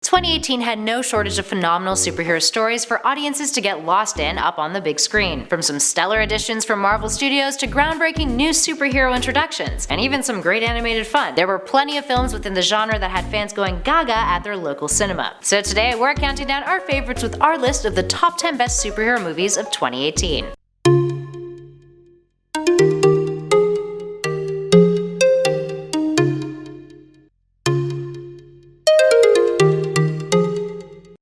2018 had no shortage of phenomenal superhero stories for audiences to get lost in up on the big screen. From some stellar additions from Marvel Studios to groundbreaking new superhero introductions, and even some great animated fun, there were plenty of films within the genre that had fans going gaga at their local cinema. So today we're counting down our favorites with our list of the top 10 best superhero movies of 2018.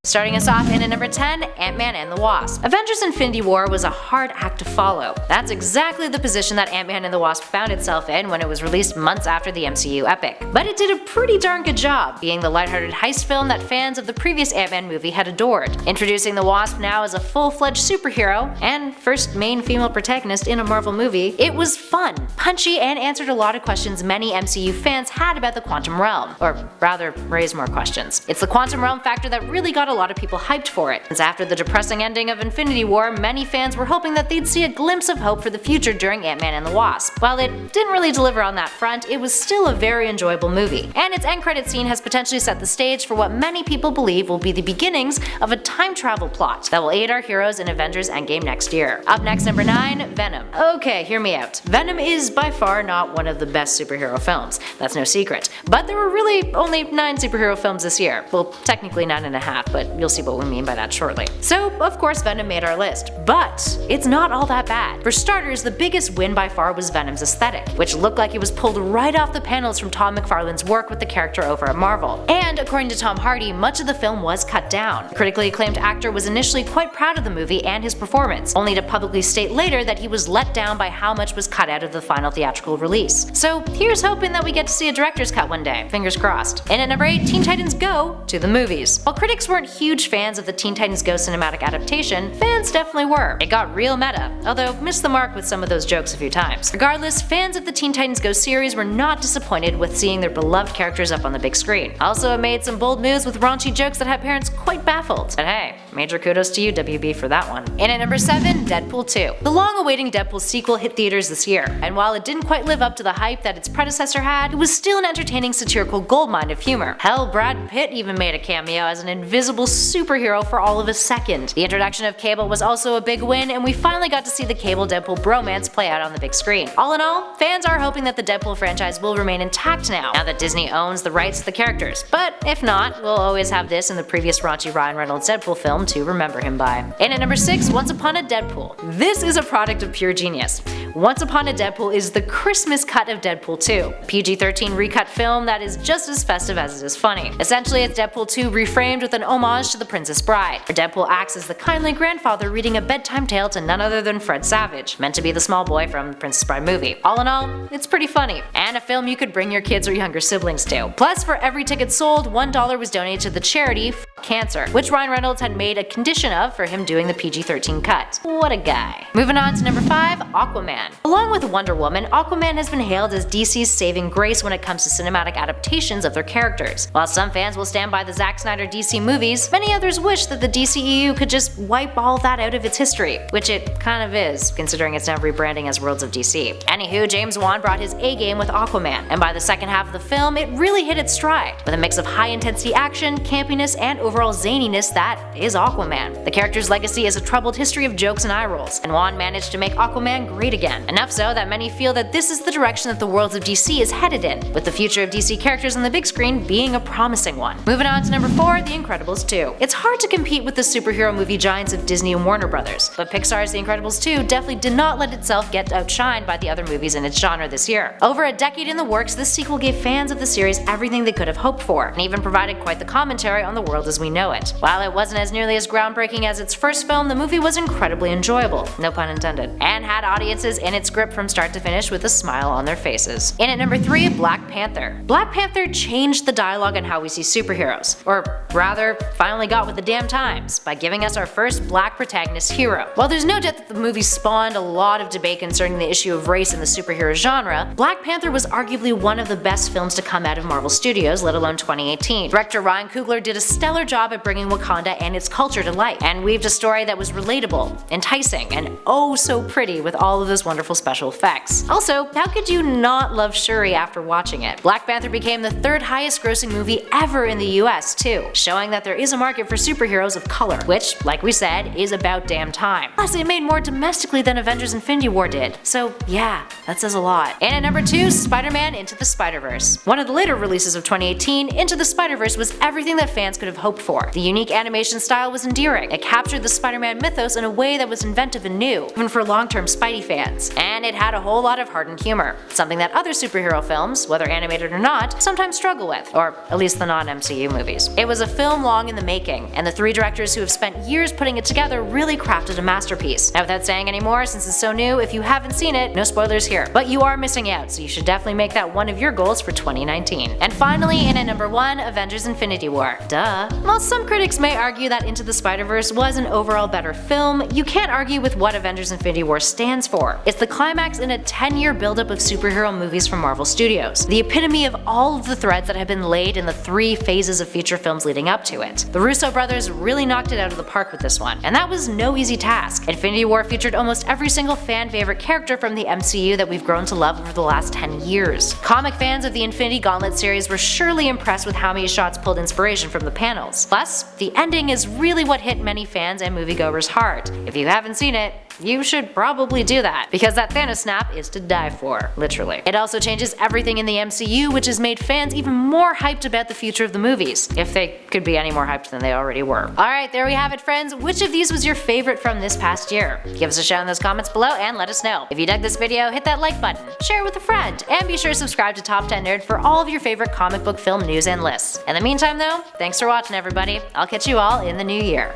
Starting us off in at number 10, Ant-Man and the Wasp. Avengers Infinity War was a hard act to follow. That's exactly the position that Ant-Man and the Wasp found itself in when it was released months after the MCU epic. But it did a pretty darn good job, being the lighthearted heist film that fans of the previous Ant-Man movie had adored. Introducing the Wasp now as a full-fledged superhero, and first main female protagonist in a Marvel movie, it was fun, punchy, and answered a lot of questions many MCU fans had about the quantum realm. Or rather, raised more questions. It's the quantum realm factor that really got a lot of people hyped for it, since after the depressing ending of Infinity War, many fans were hoping that they'd see a glimpse of hope for the future during Ant-Man and the Wasp. While it didn't really deliver on that front, it was still a very enjoyable movie, and its end credit scene has potentially set the stage for what many people believe will be the beginnings of a time travel plot that will aid our heroes in Avengers Endgame next year. Up next, number 9, Venom. Okay, hear me out. Venom is by far not one of the best superhero films, that's no secret, but there were really only 9 superhero films this year. Well, technically 9.5, but you'll see what we mean by that shortly. So, of course, Venom made our list, but it's not all that bad. For starters, the biggest win by far was Venom's aesthetic, which looked like it was pulled right off the panels from Todd McFarlane's work with the character over at Marvel. And according to Tom Hardy, much of the film was cut down. The critically acclaimed actor was initially quite proud of the movie and his performance, only to publicly state later that he was let down by how much was cut out of the final theatrical release. So here's hoping that we get to see a director's cut one day, fingers crossed. And at number 8, Teen Titans Go! To the movies. While critics weren't huge fans of the Teen Titans Go! Cinematic adaptation, fans definitely were. It got real meta, although missed the mark with some of those jokes a few times. Regardless, fans of the Teen Titans Go! Series were not disappointed with seeing their beloved characters up on the big screen. Also, it made some bold moves with raunchy jokes that had parents quite baffled. But hey, major kudos to you, WB, for that one. And at number 7, Deadpool 2. The long-awaiting Deadpool sequel hit theaters this year, and while it didn't quite live up to the hype that its predecessor had, it was still an entertaining satirical goldmine of humor. Hell, Brad Pitt even made a cameo as an invisible superhero for all of a second. The introduction of Cable was also a big win, and we finally got to see the Cable-Deadpool bromance play out on the big screen. All in all, fans are hoping that the Deadpool franchise will remain intact now that Disney owns the rights to the characters. But if not, we'll always have this in the previous raunchy Ryan Reynolds Deadpool film to remember him by. And at number 6, Once Upon a Deadpool. This is a product of pure genius. Once Upon a Deadpool is the Christmas cut of Deadpool 2, a PG-13 recut film that is just as festive as it is funny. Essentially, it's Deadpool 2 reframed with an homage to The Princess Bride, where Deadpool acts as the kindly grandfather reading a bedtime tale to none other than Fred Savage, meant to be the small boy from the Princess Bride movie. All in all, it's pretty funny, and a film you could bring your kids or younger siblings to. Plus, for every ticket sold, $1 was donated to the charity Cancer, which Ryan Reynolds had made a condition of for him doing the PG-13 cut. What a guy. Moving on to number 5, Aquaman. Along with Wonder Woman, Aquaman has been hailed as DC's saving grace when it comes to cinematic adaptations of their characters. While some fans will stand by the Zack Snyder DC movies, many others wish that the DCEU could just wipe all that out of its history, which it kind of is, considering it's now rebranding as Worlds of DC. Anywho, James Wan brought his A-game with Aquaman, and by the second half of the film, it really hit its stride, with a mix of high-intensity action, campiness, and overall zaniness that is Aquaman. The character's legacy is a troubled history of jokes and eye rolls, and Wan managed to make Aquaman great again. Enough so that many feel that this is the direction that the Worlds of DC is headed in, with the future of DC characters on the big screen being a promising one. Moving on to number 4, The Incredibles 2. It's hard to compete with the superhero movie giants of Disney and Warner Brothers, but Pixar's The Incredibles 2 definitely did not let itself get outshined by the other movies in its genre this year. Over a decade in the works, this sequel gave fans of the series everything they could have hoped for, and even provided quite the commentary on the world as we know it. While it wasn't as nearly as groundbreaking as its first film, the movie was incredibly enjoyable, no pun intended, and had audiences in its grip from start to finish with a smile on their faces. In at number 3, Black Panther. Black Panther changed the dialogue on how we see superheroes, or rather, finally got with the damn times by giving us our first black protagonist hero. While there's no doubt that the movie spawned a lot of debate concerning the issue of race in the superhero genre, Black Panther was arguably one of the best films to come out of Marvel Studios, let alone 2018. Director Ryan Coogler did a stellar job at bringing Wakanda and its culture to life, and weaved a story that was relatable, enticing, and oh so pretty with all of those wonderful special effects. Also, how could you not love Shuri after watching it? Black Panther became the third highest grossing movie ever in the US too, showing that there is a market for superheroes of color, which, like we said, is about damn time. Plus, it made more domestically than Avengers Infinity War did, so yeah, that says a lot. And at number 2, Spider-Man Into the Spider-Verse. One of the later releases of 2018, Into the Spider-Verse was everything that fans could have hoped for. The unique animation style was endearing, it captured the Spider-Man mythos in a way that was inventive and new, even for long-term Spidey fans. And it had a whole lot of hardened humor, something that other superhero films, whether animated or not, sometimes struggle with, or at least the non-MCU movies. It was a film long in the making, and the 3 directors who have spent years putting it together really crafted a masterpiece. Now without saying any more, since it's so new, if you haven't seen it, no spoilers here. But you are missing out, so you should definitely make that one of your goals for 2019. And finally, in at number 1, Avengers Infinity War. Duh. While some critics may argue that Into the Spider-Verse was an overall better film, you can't argue with what Avengers Infinity War stands for. It's the climax in a 10-year buildup of superhero movies from Marvel Studios, the epitome of all of the threads that have been laid in the 3 phases of feature films leading up to it. The Russo brothers really knocked it out of the park with this one, and that was no easy task. Infinity War featured almost every single fan favorite character from the MCU that we've grown to love over the last 10 years. Comic fans of the Infinity Gauntlet series were surely impressed with how many shots pulled inspiration from the panels. Plus, the ending is really what hit many fans and moviegoers hard. If you haven't seen it, you should probably do that, because that Thanos snap is to die for, literally. It also changes everything in the MCU, which has made fans even more hyped about the future of the movies, if they could be any more hyped than they already were. Alright, there we have it friends, which of these was your favorite from this past year? Give us a shout in those comments below and let us know. If you dug this video, hit that like button, share it with a friend, and be sure to subscribe to Top 10 Nerd for all of your favorite comic book film news and lists. In the meantime though, thanks for watching everybody, I'll catch you all in the new year.